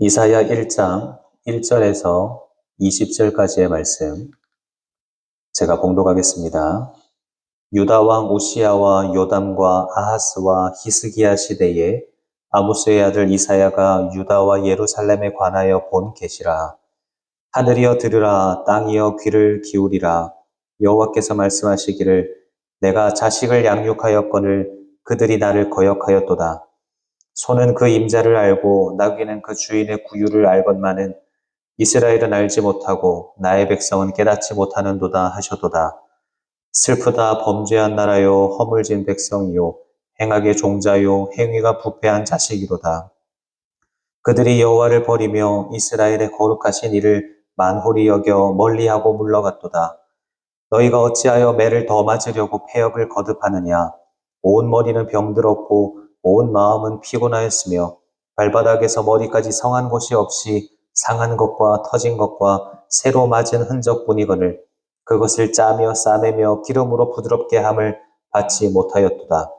이사야 1장 1절에서 20절까지의 말씀 제가 봉독하겠습니다. 유다 왕 우시야와 요담과 아하스와 히스기야 시대에 아모스의 아들 이사야가 유다와 예루살렘에 관하여 본 계시라. 하늘이여 들으라, 땅이여 귀를 기울이라. 여호와께서 말씀하시기를 내가 자식을 양육하였거늘 그들이 나를 거역하였도다. 소는 그 임자를 알고 나귀는 그 주인의 구유를 알건만은 이스라엘은 알지 못하고 나의 백성은 깨닫지 못하는도다 하셨도다. 슬프다 범죄한 나라요 허물진 백성이요 행악의 종자요 행위가 부패한 자식이로다. 그들이 여호와를 버리며 이스라엘의 거룩하신 이를 만홀히 여겨 멀리하고 물러갔도다. 너희가 어찌하여 매를 더 맞으려고 패역을 거듭하느냐. 온 머리는 병들었고 온 마음은 피곤하였으며 발바닥에서 머리까지 성한 곳이 없이 상한 것과 터진 것과 새로 맞은 흔적뿐이거늘 그것을 짜며 싸매며 기름으로 부드럽게 함을 받지 못하였도다.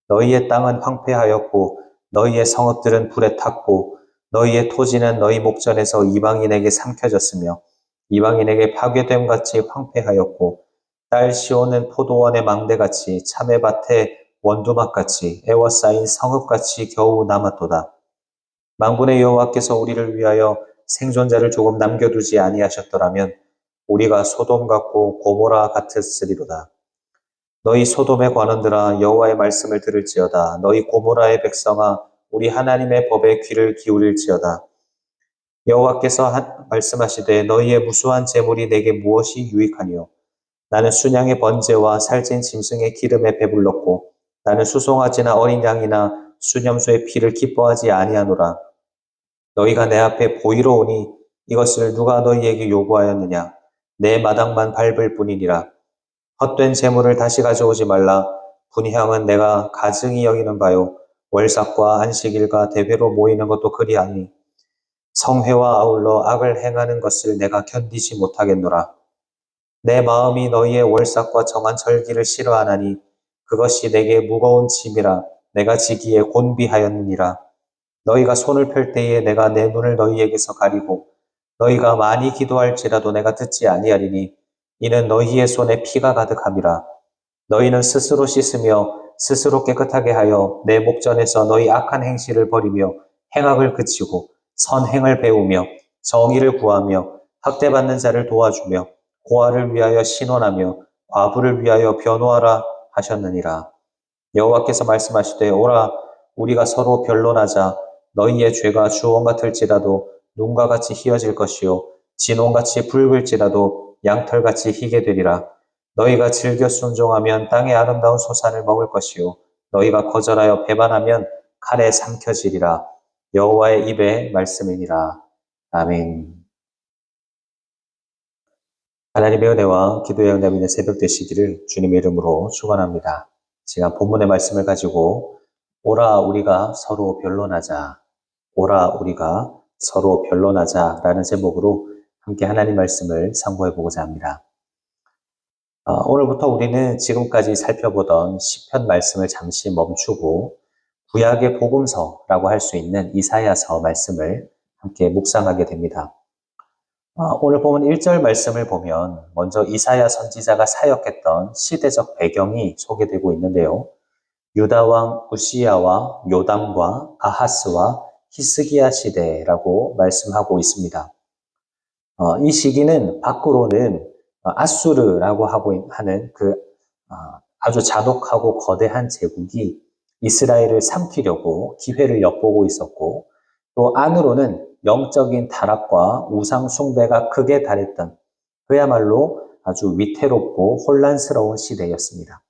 너희의 땅은 황폐하였고 너희의 성읍들은 불에 탔고 너희의 토지는 너희 목전에서 이방인에게 삼켜졌으며 이방인에게 파괴됨 같이 황폐하였고 딸 시온은 포도원의 망대같이 참외밭의 원두막같이 애워싸인 성읍같이 겨우 남았도다. 만군의 여호와께서 우리를 위하여 생존자를 조금 남겨두지 아니하셨더라면 우리가 소돔 같고 고모라 같았으리로다. 너희 소돔의 관원들아 여호와의 말씀을 들을지어다. 너희 고모라의 백성아 우리 하나님의 법에 귀를 기울일지어다. 여호와께서 말씀하시되 너희의 무수한 재물이 내게 무엇이 유익하니요. 나는 순양의 번제와 살찐 짐승의 기름에 배불렀고 나는 수송아지나 어린 양이나 수념소의 피를 기뻐하지 아니하노라. 너희가 내 앞에 보이러 오니 이것을 누가 너희에게 요구하였느냐. 내 마당만 밟을 뿐이니라. 헛된 재물을 다시 가져오지 말라. 분향은 내가 가증히 여기는 바요. 월삭과 안식일과 대회로 모이는 것도 그리하니 성회와 아울러 악을 행하는 것을 내가 견디지 못하겠노라. 내 마음이 너희의 월삭과 정한 절기를 싫어하나니 그것이 내게 무거운 짐이라 내가 지기에 곤비하였느니라. 너희가 손을 펼 때에 내가 내 눈을 너희에게서 가리고 너희가 많이 기도할지라도 내가 듣지 아니하리니 이는 너희의 손에 피가 가득함이라. 너희는 스스로 씻으며 스스로 깨끗하게 하여 내 목전에서 너희 악한 행실을 버리며 행악을 그치고 선행을 배우며 정의를 구하며 학대받는 자를 도와주며 고아를 위하여 신원하며 과부를 위하여 변호하라 하셨느니라. 여호와께서 말씀하시되 오라 우리가 서로 변론하자. 너희의 죄가 주홍 같을지라도 눈과 같이 희어질 것이요 진홍같이 붉을지라도 양털같이 희게 되리라. 너희가 즐겨 순종하면 땅의 아름다운 소산을 먹을 것이요 너희가 거절하여 배반하면 칼에 삼켜지리라. 여호와의 입의 말씀이니라. 아멘. 하나님의 은혜와 기도의 응답이 있는 새벽 되시기를 주님의 이름으로 축원합니다. 제가 본문의 말씀을 가지고 오라 우리가 서로 변론하자. 오라 우리가 서로 변론하자라는 제목으로 함께 하나님 말씀을 상고해 보고자 합니다. 오늘부터 우리는 지금까지 살펴보던 시편 말씀을 잠시 멈추고 구약의 복음서라고 할 수 있는 이사야서 말씀을 함께 묵상하게 됩니다. 오늘 보면 1절 말씀을 보면 먼저 이사야 선지자가 사역했던 시대적 배경이 소개되고 있는데요. 유다 왕 우시야와 요담과 아하스와 히스기야 시대라고 말씀하고 있습니다. 이 시기는 밖으로는 아수르라고 하는 그 아주 잔혹하고 거대한 제국이 이스라엘을 삼키려고 기회를 엿보고 있었고 또 안으로는 영적인 타락과 우상 숭배가 극에 달했던 그야말로 아주 위태롭고 혼란스러운 시대였습니다.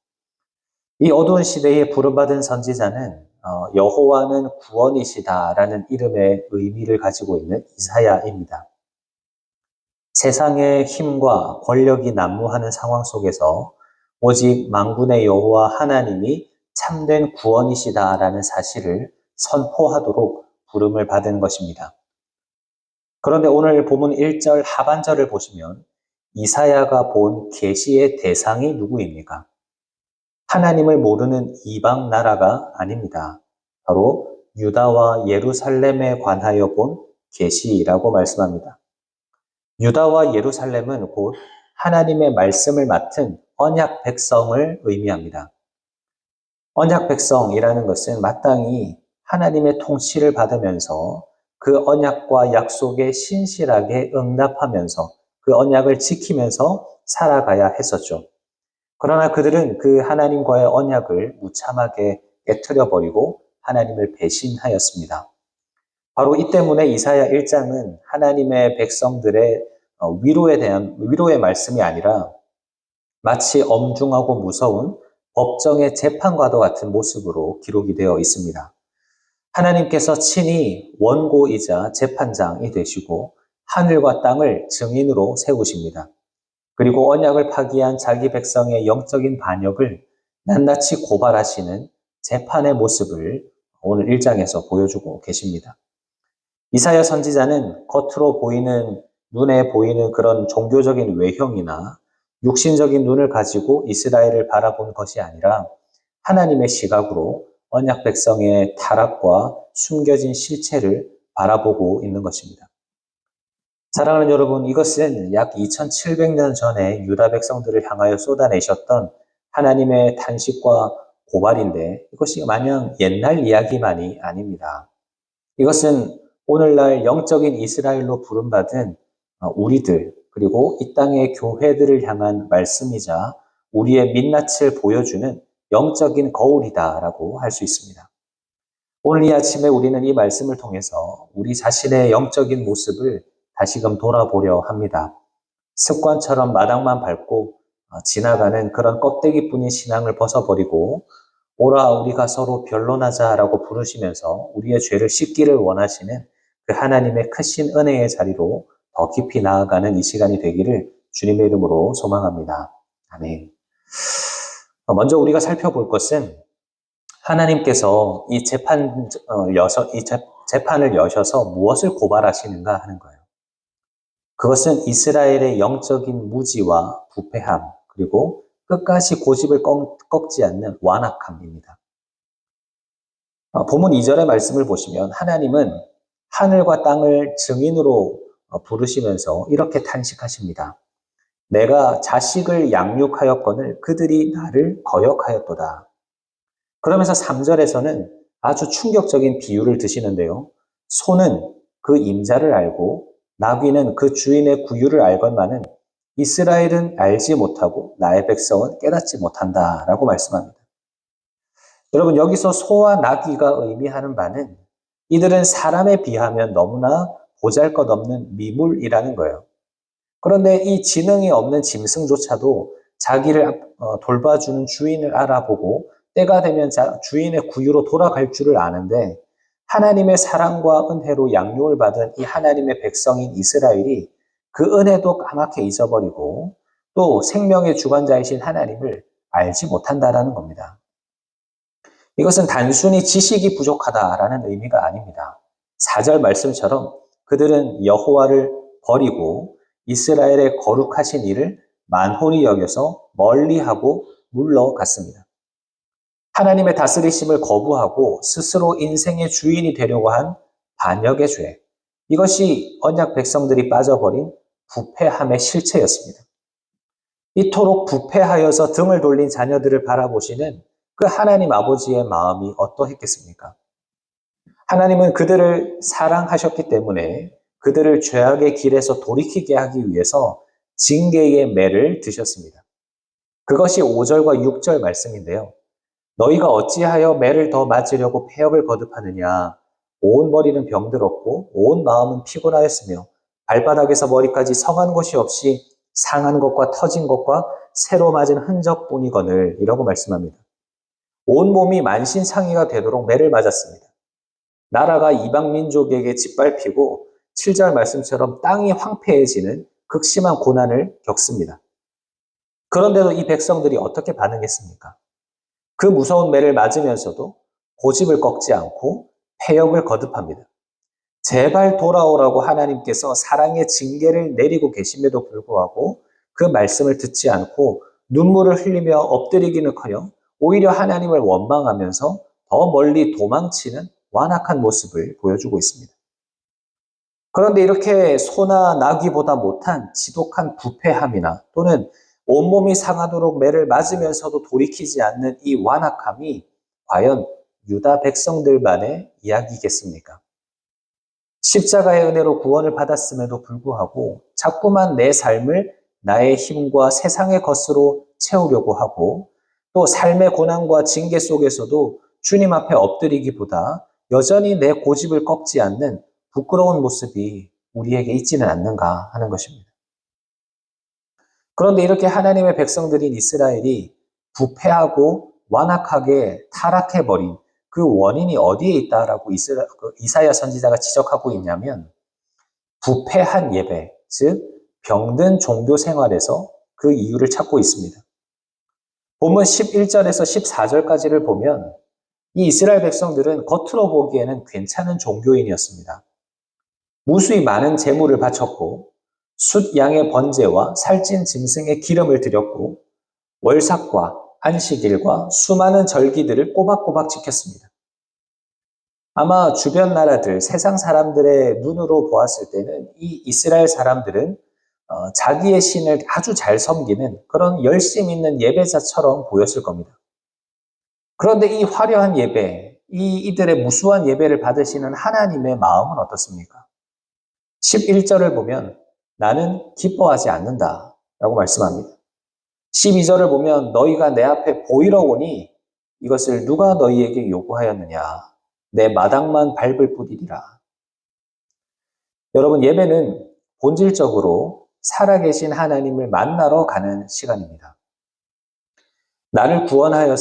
이 어두운 시대에 부름받은 선지자는 여호와는 구원이시다라는 이름의 의미를 가지고 있는 이사야입니다. 세상의 힘과 권력이 난무하는 상황 속에서 오직 만군의 여호와 하나님이 참된 구원이시다라는 사실을 선포하도록 부름을 받은 것입니다. 그런데 오늘 본문 1절 하반절을 보시면 이사야가 본 계시의 대상이 누구입니까? 하나님을 모르는 이방 나라가 아닙니다. 바로 유다와 예루살렘에 관하여 본 계시라고 말씀합니다. 유다와 예루살렘은 곧 하나님의 말씀을 맡은 언약 백성을 의미합니다. 언약 백성이라는 것은 마땅히 하나님의 통치를 받으면서 그 언약과 약속에 신실하게 응답하면서 그 언약을 지키면서 살아가야 했었죠. 그러나 그들은 그 하나님과의 언약을 무참하게 깨트려 버리고 하나님을 배신하였습니다. 바로 이 때문에 이사야 1장은 하나님의 백성들의 위로의 말씀이 아니라 마치 엄중하고 무서운 법정의 재판과도 같은 모습으로 기록이 되어 있습니다. 하나님께서 친히 원고이자 재판장이 되시고 하늘과 땅을 증인으로 세우십니다. 그리고 언약을 파기한 자기 백성의 영적인 반역을 낱낱이 고발하시는 재판의 모습을 오늘 1장에서 보여주고 계십니다. 이사야 선지자는 겉으로 보이는, 눈에 보이는 그런 종교적인 외형이나 육신적인 눈을 가지고 이스라엘을 바라본 것이 아니라 하나님의 시각으로 언약 백성의 타락과 숨겨진 실체를 바라보고 있는 것입니다. 사랑하는 여러분, 이것은 약 2700년 전에 유다 백성들을 향하여 쏟아내셨던 하나님의 탄식과 고발인데 이것이 마냥 옛날 이야기만이 아닙니다. 이것은 오늘날 영적인 이스라엘로 부름받은 우리들, 그리고 이 땅의 교회들을 향한 말씀이자 우리의 민낯을 보여주는 영적인 거울이다라고 할 수 있습니다. 오늘 이 아침에 우리는 이 말씀을 통해서 우리 자신의 영적인 모습을 다시금 돌아보려 합니다. 습관처럼 마당만 밟고 지나가는 그런 껍데기뿐인 신앙을 벗어버리고 오라 우리가 서로 변론하자라고 부르시면서 우리의 죄를 씻기를 원하시는 그 하나님의 크신 은혜의 자리로 더 깊이 나아가는 이 시간이 되기를 주님의 이름으로 소망합니다. 아멘. 먼저 우리가 살펴볼 것은 하나님께서 이 재판을 여셔서 무엇을 고발하시는가 하는 거예요. 그것은 이스라엘의 영적인 무지와 부패함, 그리고 끝까지 고집을 꺾지 않는 완악함입니다. 본문 2절의 말씀을 보시면 하나님은 하늘과 땅을 증인으로 부르시면서 이렇게 탄식하십니다. 내가 자식을 양육하였거늘 그들이 나를 거역하였도다. 그러면서 3절에서는 아주 충격적인 비유를 드시는데요. 소는 그 임자를 알고 나귀는 그 주인의 구유를 알건만은 이스라엘은 알지 못하고 나의 백성은 깨닫지 못한다라고 말씀합니다. 여러분, 여기서 소와 나귀가 의미하는 바는 이들은 사람에 비하면 너무나 보잘것없는 미물이라는 거예요. 그런데 이 지능이 없는 짐승조차도 자기를 돌봐주는 주인을 알아보고 때가 되면 주인의 구유로 돌아갈 줄을 아는데 하나님의 사랑과 은혜로 양육을 받은 이 하나님의 백성인 이스라엘이 그 은혜도 까맣게 잊어버리고 또 생명의 주관자이신 하나님을 알지 못한다라는 겁니다. 이것은 단순히 지식이 부족하다라는 의미가 아닙니다. 4절 말씀처럼 그들은 여호와를 버리고 이스라엘의 거룩하신 일을 만홀히 여겨서 멀리하고 물러갔습니다. 하나님의 다스리심을 거부하고 스스로 인생의 주인이 되려고 한 반역의 죄. 이것이 언약 백성들이 빠져버린 부패함의 실체였습니다. 이토록 부패하여서 등을 돌린 자녀들을 바라보시는 그 하나님 아버지의 마음이 어떠했겠습니까? 하나님은 그들을 사랑하셨기 때문에 그들을 죄악의 길에서 돌이키게 하기 위해서 징계의 매를 드셨습니다. 그것이 5절과 6절 말씀인데요. 너희가 어찌하여 매를 더 맞으려고 폐역을 거듭하느냐. 온 머리는 병들었고 온 마음은 피곤하였으며 발바닥에서 머리까지 성한 곳이 없이 상한 것과 터진 것과 새로 맞은 흔적뿐이거늘 이라고 말씀합니다. 온 몸이 만신창이가 되도록 매를 맞았습니다. 나라가 이방 민족에게 짓밟히고 7절 말씀처럼 땅이 황폐해지는 극심한 고난을 겪습니다. 그런데도 이 백성들이 어떻게 반응했습니까? 그 무서운 매를 맞으면서도 고집을 꺾지 않고 폐역을 거듭합니다. 제발 돌아오라고 하나님께서 사랑의 징계를 내리고 계심에도 불구하고 그 말씀을 듣지 않고 눈물을 흘리며 엎드리기는커녕 오히려 하나님을 원망하면서 더 멀리 도망치는 완악한 모습을 보여주고 있습니다. 그런데 이렇게 소나 나귀보다 못한 지독한 부패함이나 또는 온몸이 상하도록 매를 맞으면서도 돌이키지 않는 이 완악함이 과연 유다 백성들만의 이야기겠습니까? 십자가의 은혜로 구원을 받았음에도 불구하고 자꾸만 내 삶을 나의 힘과 세상의 것으로 채우려고 하고 또 삶의 고난과 징계 속에서도 주님 앞에 엎드리기보다 여전히 내 고집을 꺾지 않는 부끄러운 모습이 우리에게 있지는 않는가 하는 것입니다. 그런데 이렇게 하나님의 백성들인 이스라엘이 부패하고 완악하게 타락해버린 그 원인이 어디에 있다라고 이사야 선지자가 지적하고 있냐면 부패한 예배, 즉 병든 종교 생활에서 그 이유를 찾고 있습니다. 본문 11절에서 14절까지를 보면 이 이스라엘 백성들은 겉으로 보기에는 괜찮은 종교인이었습니다. 무수히 많은 재물을 바쳤고 숫 양의 번제와 살찐 짐승의 기름을 드렸고 월삭과 안식일과 수많은 절기들을 꼬박꼬박 지켰습니다. 아마 주변 나라들, 세상 사람들의 눈으로 보았을 때는 이 이스라엘 사람들은 자기의 신을 아주 잘 섬기는 그런 열심 있는 예배자처럼 보였을 겁니다. 그런데 이 화려한 예배, 이들의 무수한 예배를 받으시는 하나님의 마음은 어떻습니까? 11절을 보면 나는 기뻐하지 않는다 라고 말씀합니다. 12절을 보면 너희가 내 앞에 보이러 오니 이것을 누가 너희에게 요구하였느냐? 내 마당만 밟을 뿐이리라. 여러분, 예배는 본질적으로 살아계신 하나님을 만나러 가는 시간입니다. 나를 구원하여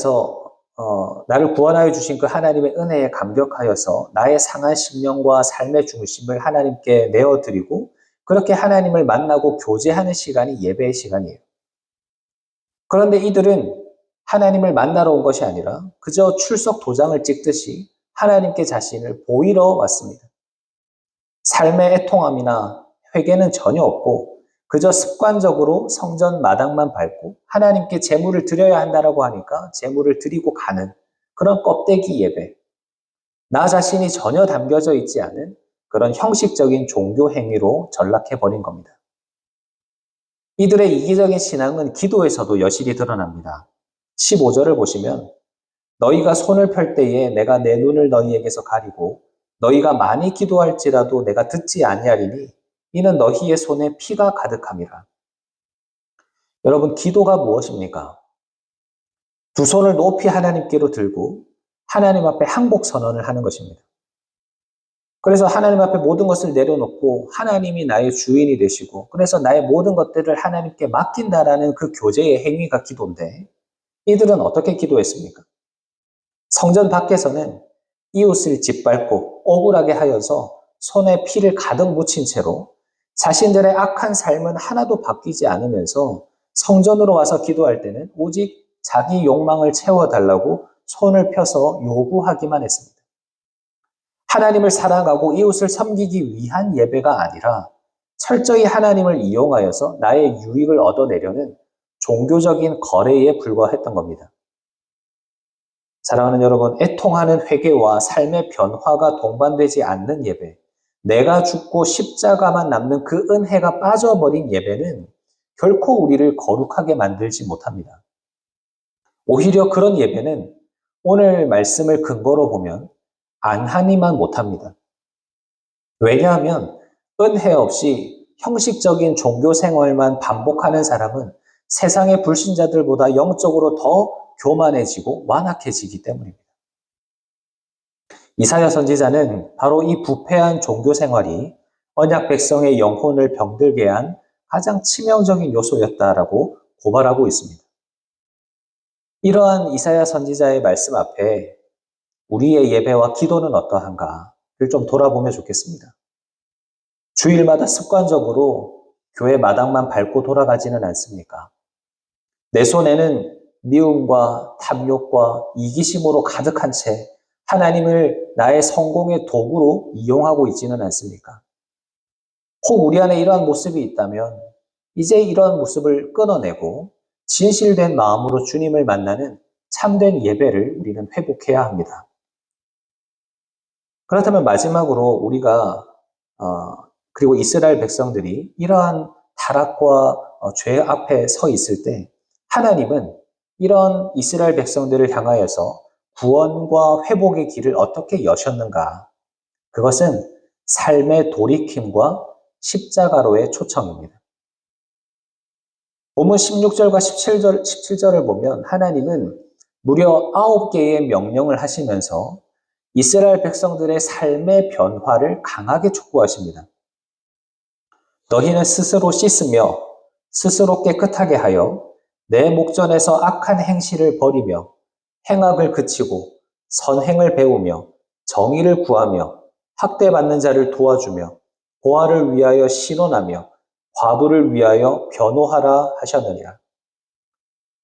주신 그 하나님의 은혜에 감격하여서 나의 상한 심령과 삶의 중심을 하나님께 내어드리고 그렇게 하나님을 만나고 교제하는 시간이 예배의 시간이에요. 그런데 이들은 하나님을 만나러 온 것이 아니라 그저 출석 도장을 찍듯이 하나님께 자신을 보이러 왔습니다. 삶의 애통함이나 회개는 전혀 없고 그저 습관적으로 성전 마당만 밟고 하나님께 제물을 드려야 한다라고 하니까 제물을 드리고 가는 그런 껍데기 예배. 나 자신이 전혀 담겨져 있지 않은 그런 형식적인 종교 행위로 전락해버린 겁니다. 이들의 이기적인 신앙은 기도에서도 여실히 드러납니다. 15절을 보시면 너희가 손을 펼 때에 내가 내 눈을 너희에게서 가리고 너희가 많이 기도할지라도 내가 듣지 아니하리니 이는 너희의 손에 피가 가득함이라. 여러분, 기도가 무엇입니까? 두 손을 높이 하나님께로 들고 하나님 앞에 항복 선언을 하는 것입니다. 그래서 하나님 앞에 모든 것을 내려놓고 하나님이 나의 주인이 되시고 그래서 나의 모든 것들을 하나님께 맡긴다라는 그 교제의 행위가 기도인데 이들은 어떻게 기도했습니까? 성전 밖에서는 이웃을 짓밟고 억울하게 하여서 손에 피를 가득 묻힌 채로 자신들의 악한 삶은 하나도 바뀌지 않으면서 성전으로 와서 기도할 때는 오직 자기 욕망을 채워달라고 손을 펴서 요구하기만 했습니다. 하나님을 사랑하고 이웃을 섬기기 위한 예배가 아니라 철저히 하나님을 이용하여서 나의 유익을 얻어내려는 종교적인 거래에 불과했던 겁니다. 사랑하는 여러분, 애통하는 회개와 삶의 변화가 동반되지 않는 예배, 내가 죽고 십자가만 남는 그 은혜가 빠져버린 예배는 결코 우리를 거룩하게 만들지 못합니다. 오히려 그런 예배는 오늘 말씀을 근거로 보면 안하니만 못합니다. 왜냐하면 은혜 없이 형식적인 종교 생활만 반복하는 사람은 세상의 불신자들보다 영적으로 더 교만해지고 완악해지기 때문입니다. 이사야 선지자는 바로 이 부패한 종교 생활이 언약 백성의 영혼을 병들게 한 가장 치명적인 요소였다라고 고발하고 있습니다. 이러한 이사야 선지자의 말씀 앞에 우리의 예배와 기도는 어떠한가를 좀 돌아보면 좋겠습니다. 주일마다 습관적으로 교회 마당만 밟고 돌아가지는 않습니까? 내 손에는 미움과 탐욕과 이기심으로 가득한 채 하나님을 나의 성공의 도구로 이용하고 있지는 않습니까? 혹 우리 안에 이러한 모습이 있다면 이제 이러한 모습을 끊어내고 진실된 마음으로 주님을 만나는 참된 예배를 우리는 회복해야 합니다. 그렇다면 마지막으로 우리가 그리고 이스라엘 백성들이 이러한 타락과 죄 앞에 서 있을 때 하나님은 이런 이스라엘 백성들을 향하여서 구원과 회복의 길을 어떻게 여셨는가? 그것은 삶의 돌이킴과 십자가로의 초청입니다. 본문 16절과 17절을 보면 하나님은 무려 9개의 명령을 하시면서 이스라엘 백성들의 삶의 변화를 강하게 촉구하십니다. 너희는 스스로 씻으며 스스로 깨끗하게 하여 내 목전에서 악한 행실을 버리며 행악을 그치고 선행을 배우며 정의를 구하며 학대받는 자를 도와주며 고아를 위하여 신원하며 과부를 위하여 변호하라 하셨느니라.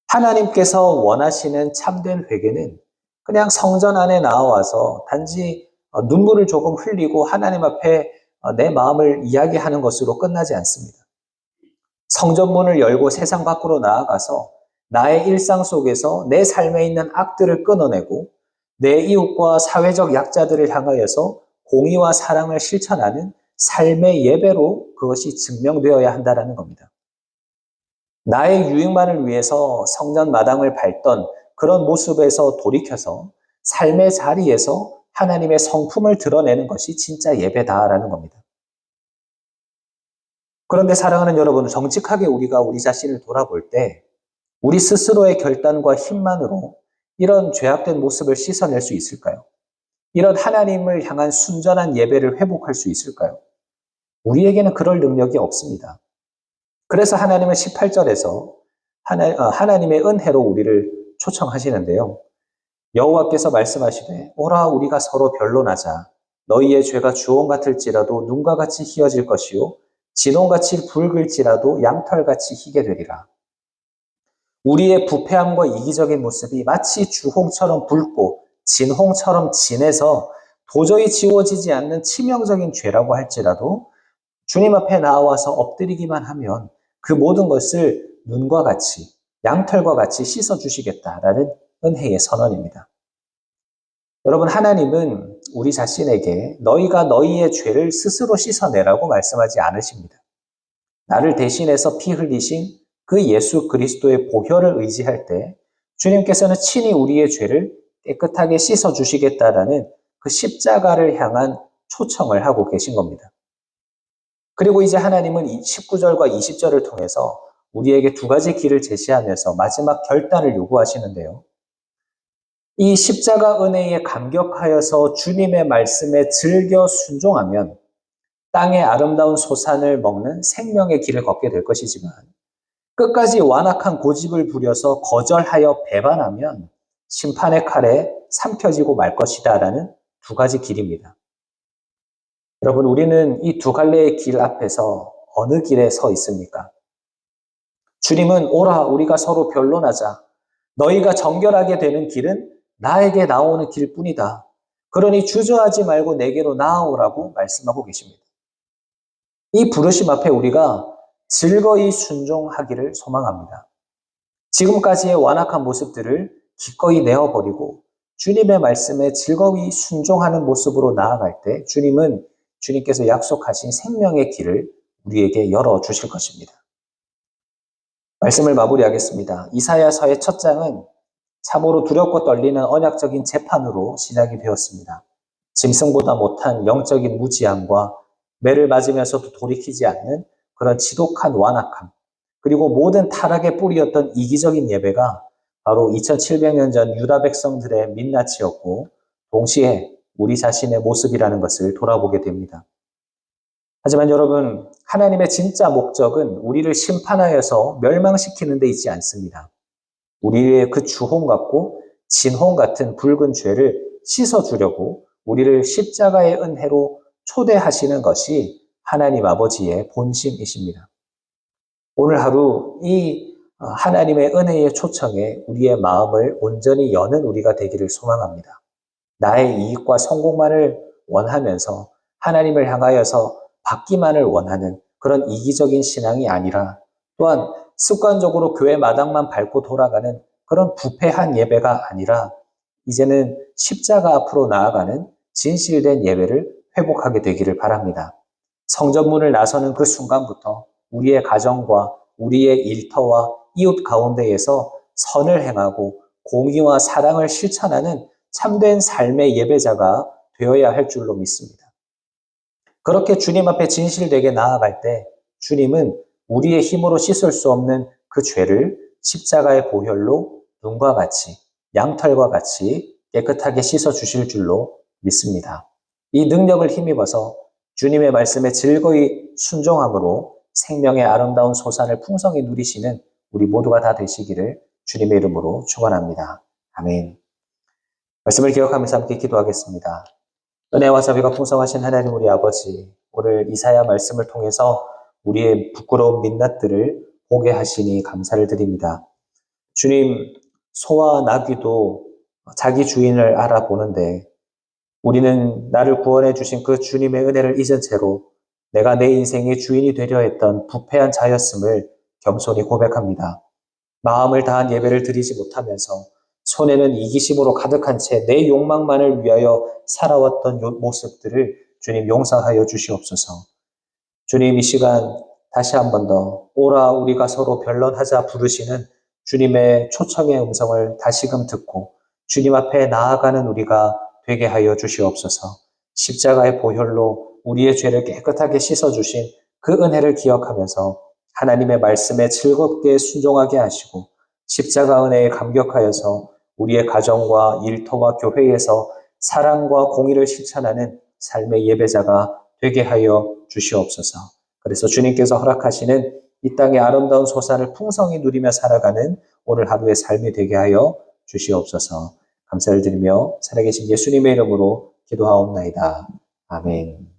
하나님께서 원하시는 참된 회개는 그냥 성전 안에 나와서 단지 눈물을 조금 흘리고 하나님 앞에 내 마음을 이야기하는 것으로 끝나지 않습니다. 성전문을 열고 세상 밖으로 나아가서 나의 일상 속에서 내 삶에 있는 악들을 끊어내고 내 이웃과 사회적 약자들을 향하여서 공의와 사랑을 실천하는 삶의 예배로 그것이 증명되어야 한다는 겁니다. 나의 유익만을 위해서 성전 마당을 밟던 그런 모습에서 돌이켜서 삶의 자리에서 하나님의 성품을 드러내는 것이 진짜 예배다라는 겁니다. 그런데 사랑하는 여러분, 정직하게 우리가 우리 자신을 돌아볼 때 우리 스스로의 결단과 힘만으로 이런 죄악된 모습을 씻어낼 수 있을까요? 이런 하나님을 향한 순전한 예배를 회복할 수 있을까요? 우리에게는 그럴 능력이 없습니다. 그래서 하나님은 18절에서 하나님의 은혜로 우리를 초청하시는데요. 여호와께서 말씀하시되 오라 우리가 서로 변론하자. 너희의 죄가 주홍 같을지라도 눈과 같이 희어질 것이요 진홍같이 붉을지라도 양털같이 희게 되리라. 우리의 부패함과 이기적인 모습이 마치 주홍처럼 붉고 진홍처럼 진해서 도저히 지워지지 않는 치명적인 죄라고 할지라도 주님 앞에 나와서 엎드리기만 하면 그 모든 것을 눈과 같이 양털과 같이 씻어주시겠다라는 은혜의 선언입니다. 여러분, 하나님은 우리 자신에게 너희가 너희의 죄를 스스로 씻어내라고 말씀하지 않으십니다. 나를 대신해서 피 흘리신 그 예수 그리스도의 보혈을 의지할 때 주님께서는 친히 우리의 죄를 깨끗하게 씻어주시겠다라는 그 십자가를 향한 초청을 하고 계신 겁니다. 그리고 이제 하나님은 19절과 20절을 통해서 우리에게 두 가지 길을 제시하면서 마지막 결단을 요구하시는데요. 이 십자가 은혜에 감격하여서 주님의 말씀에 즐겨 순종하면 땅의 아름다운 소산을 먹는 생명의 길을 걷게 될 것이지만 끝까지 완악한 고집을 부려서 거절하여 배반하면 심판의 칼에 삼켜지고 말 것이다라는 두 가지 길입니다. 여러분, 우리는 이 두 갈래의 길 앞에서 어느 길에 서 있습니까? 주님은 오라 우리가 서로 변론하자. 너희가 정결하게 되는 길은 나에게 나오는 길뿐이다. 그러니 주저하지 말고 내게로 나아오라고 말씀하고 계십니다. 이 부르심 앞에 우리가 즐거이 순종하기를 소망합니다. 지금까지의 완악한 모습들을 기꺼이 내어버리고 주님의 말씀에 즐거이 순종하는 모습으로 나아갈 때 주님께서 약속하신 생명의 길을 우리에게 열어주실 것입니다. 말씀을 마무리하겠습니다. 이사야서의 첫 장은 참으로 두렵고 떨리는 언약적인 재판으로 시작이 되었습니다. 짐승보다 못한 영적인 무지함과 매를 맞으면서도 돌이키지 않는 그런 지독한 완악함, 그리고 모든 타락의 뿌리였던 이기적인 예배가 바로 2700년 전 유다 백성들의 민낯이었고 동시에 우리 자신의 모습이라는 것을 돌아보게 됩니다. 하지만 여러분, 하나님의 진짜 목적은 우리를 심판하여서 멸망시키는 데 있지 않습니다. 우리의 그 주홍 같고 진홍 같은 붉은 죄를 씻어주려고 우리를 십자가의 은혜로 초대하시는 것이 하나님 아버지의 본심이십니다. 오늘 하루 이 하나님의 은혜의 초청에 우리의 마음을 온전히 여는 우리가 되기를 소망합니다. 나의 이익과 성공만을 원하면서 하나님을 향하여서 받기만을 원하는 그런 이기적인 신앙이 아니라 또한 습관적으로 교회 마당만 밟고 돌아가는 그런 부패한 예배가 아니라 이제는 십자가 앞으로 나아가는 진실된 예배를 회복하게 되기를 바랍니다. 성전문을 나서는 그 순간부터 우리의 가정과 우리의 일터와 이웃 가운데에서 선을 행하고 공의와 사랑을 실천하는 참된 삶의 예배자가 되어야 할 줄로 믿습니다. 그렇게 주님 앞에 진실되게 나아갈 때 주님은 우리의 힘으로 씻을 수 없는 그 죄를 십자가의 보혈로 눈과 같이 양털과 같이 깨끗하게 씻어 주실 줄로 믿습니다. 이 능력을 힘입어서 주님의 말씀에 즐거이 순종함으로 생명의 아름다운 소산을 풍성히 누리시는 우리 모두가 다 되시기를 주님의 이름으로 축원합니다. 아멘. 말씀을 기억하면서 함께 기도하겠습니다. 은혜와 자비가 풍성하신 하나님 우리 아버지, 오늘 이사야 말씀을 통해서 우리의 부끄러운 민낯들을 보게 하시니 감사를 드립니다. 주님, 소와 나귀도 자기 주인을 알아보는데 우리는 나를 구원해 주신 그 주님의 은혜를 잊은 채로 내가 내 인생의 주인이 되려 했던 부패한 자였음을 겸손히 고백합니다. 마음을 다한 예배를 드리지 못하면서 손에는 이기심으로 가득한 채 내 욕망만을 위하여 살아왔던 모습들을 주님 용서하여 주시옵소서. 주님 이 시간 다시 한 번 더 오라 우리가 서로 변론하자 부르시는 주님의 초청의 음성을 다시금 듣고 주님 앞에 나아가는 우리가 되게 하여 주시옵소서. 십자가의 보혈로 우리의 죄를 깨끗하게 씻어주신 그 은혜를 기억하면서 하나님의 말씀에 즐겁게 순종하게 하시고 십자가 은혜에 감격하여서 우리의 가정과 일터와 교회에서 사랑과 공의를 실천하는 삶의 예배자가 되게 하여 주시옵소서. 그래서 주님께서 허락하시는 이 땅의 아름다운 소산을 풍성히 누리며 살아가는 오늘 하루의 삶이 되게 하여 주시옵소서. 감사를 드리며 살아계신 예수님의 이름으로 기도하옵나이다. 아멘.